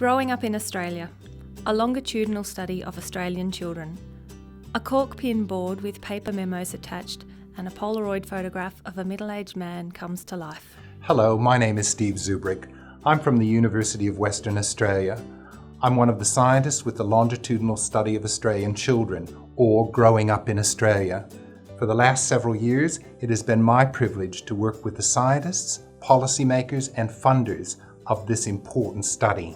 Growing Up in Australia, a longitudinal study of Australian children. A cork pin board with paper memos attached and a Polaroid photograph of a middle-aged man comes to life. Hello, my name is Steve Zubrick. I'm from the University of Western Australia. I'm one of the scientists with the Longitudinal Study of Australian Children, or Growing Up in Australia. For the last several years, it has been my privilege to work with the scientists, policymakers, and funders of this important study.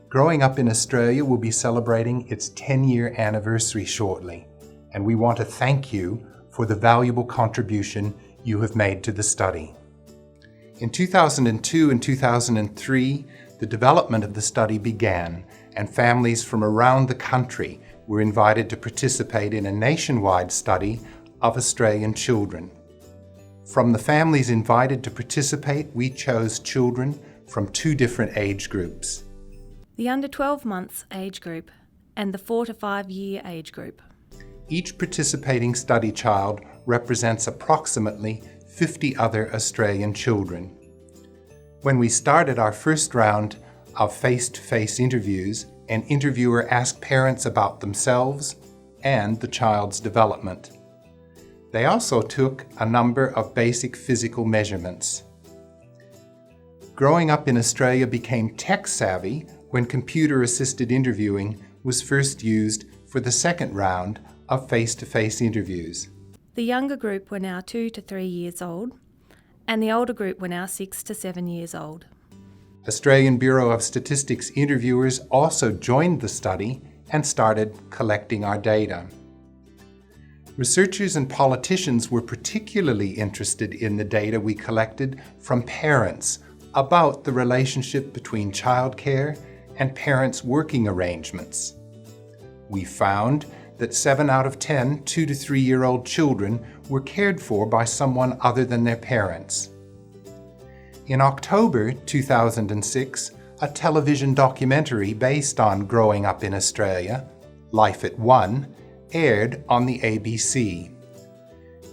Growing Up in Australia will be celebrating its 10-year anniversary shortly, and we want to thank you for the valuable contribution you have made to the study. In 2002 and 2003, the development of the study began, and families from around the country were invited to participate in a nationwide study of Australian children. From the families invited to participate, we chose children from two different age groups. The under 12 months age group and the 4 to 5 year age group. Each participating study child represents approximately 50 other Australian children. When we started our first round of face-to-face interviews, an interviewer asked parents about themselves and the child's development. They also took a number of basic physical measurements. Growing Up in Australia became tech-savvy when computer-assisted interviewing was first used for the second round of face-to-face interviews. The younger group were now 2 to 3 years old, and the older group were now 6 to 7 years old. Australian Bureau of Statistics interviewers also joined the study and started collecting our data. Researchers and politicians were particularly interested in the data we collected from parents about the relationship between childcare and parents' working arrangements. We found that 7 out of 10 2 to 3-year-old children were cared for by someone other than their parents. In October 2006, a television documentary based on Growing Up in Australia, Life at One, aired on the ABC.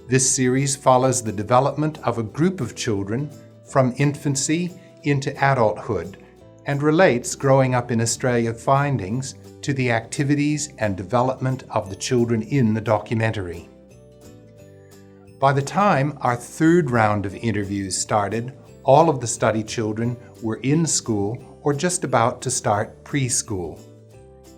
This series follows the development of a group of children from infancy into adulthood and relates Growing Up in Australia findings to the activities and development of the children in the documentary. By the time our third round of interviews started, all of the study children were in school or just about to start preschool.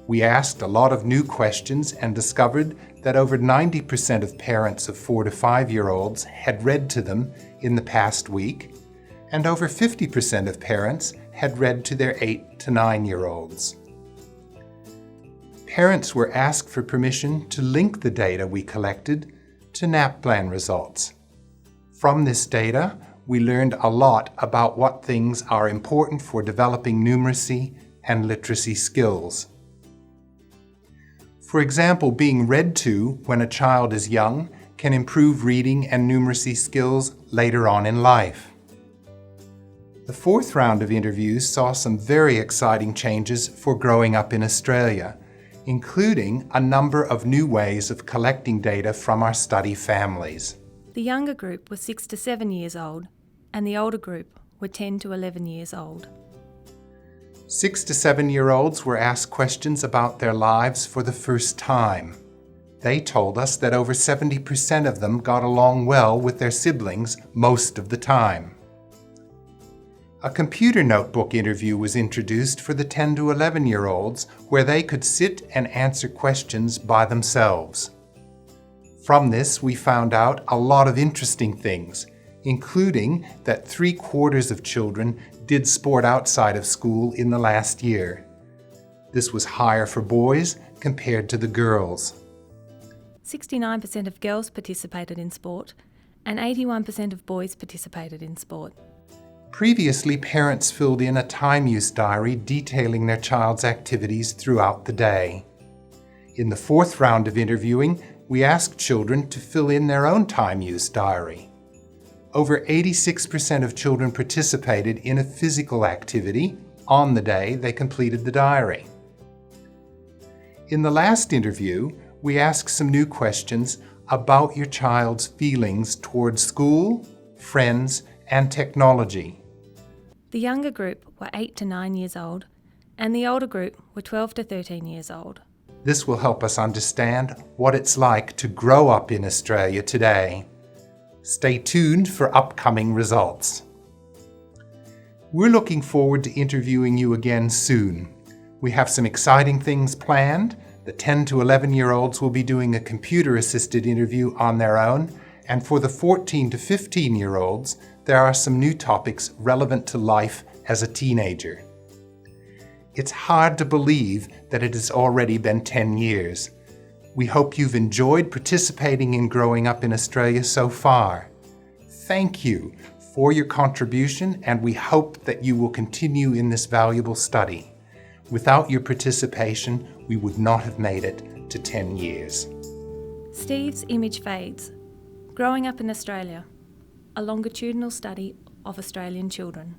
We asked a lot of new questions and discovered that over 90% of parents of 4 to 5-year-olds had read to them in the past week, and over 50% of parents had read to their 8 to 9-year-olds. Parents were asked for permission to link the data we collected to NAPLAN results. From this data, we learned a lot about what things are important for developing numeracy and literacy skills. For example, being read to when a child is young can improve reading and numeracy skills later on in life. The fourth round of interviews saw some very exciting changes for Growing Up in Australia, including a number of new ways of collecting data from our study families. The younger group was 6 to 7 years old, and the older group were 10 to 11 years old. 6 to 7-year-olds were asked questions about their lives for the first time. They told us that over 70% of them got along well with their siblings most of the time. A computer notebook interview was introduced for the 10 to 11-year-olds where they could sit and answer questions by themselves. From this, we found out a lot of interesting things, including that 3/4 of children did sport outside of school in the last year. This was higher for boys compared to the girls. 69% of girls participated in sport, and 81% of boys participated in sport. Previously, parents filled in a time use diary detailing their child's activities throughout the day. In the fourth round of interviewing, we asked children to fill in their own time use diary. Over 86% of children participated in a physical activity on the day they completed the diary. In the last interview, we asked some new questions about your child's feelings towards school, friends, and technology. The younger group were 8 to 9 years old, and the older group were 12 to 13 years old. This will help us understand what it's like to grow up in Australia today. Stay tuned for upcoming results. We're looking forward to interviewing you again soon. We have some exciting things planned. The 10 to 11-year-olds will be doing a computer-assisted interview on their own, and for the 14 to 15-year-olds, there are some new topics relevant to life as a teenager. It's hard to believe that it has already been 10 years. We hope you've enjoyed participating in growing up in Australia so far. Thank you for your contribution, and we hope that you will continue in this valuable study. Without your participation, we would not have made it to 10 years. Steve's image fades. Growing up in Australia, a longitudinal study of Australian children.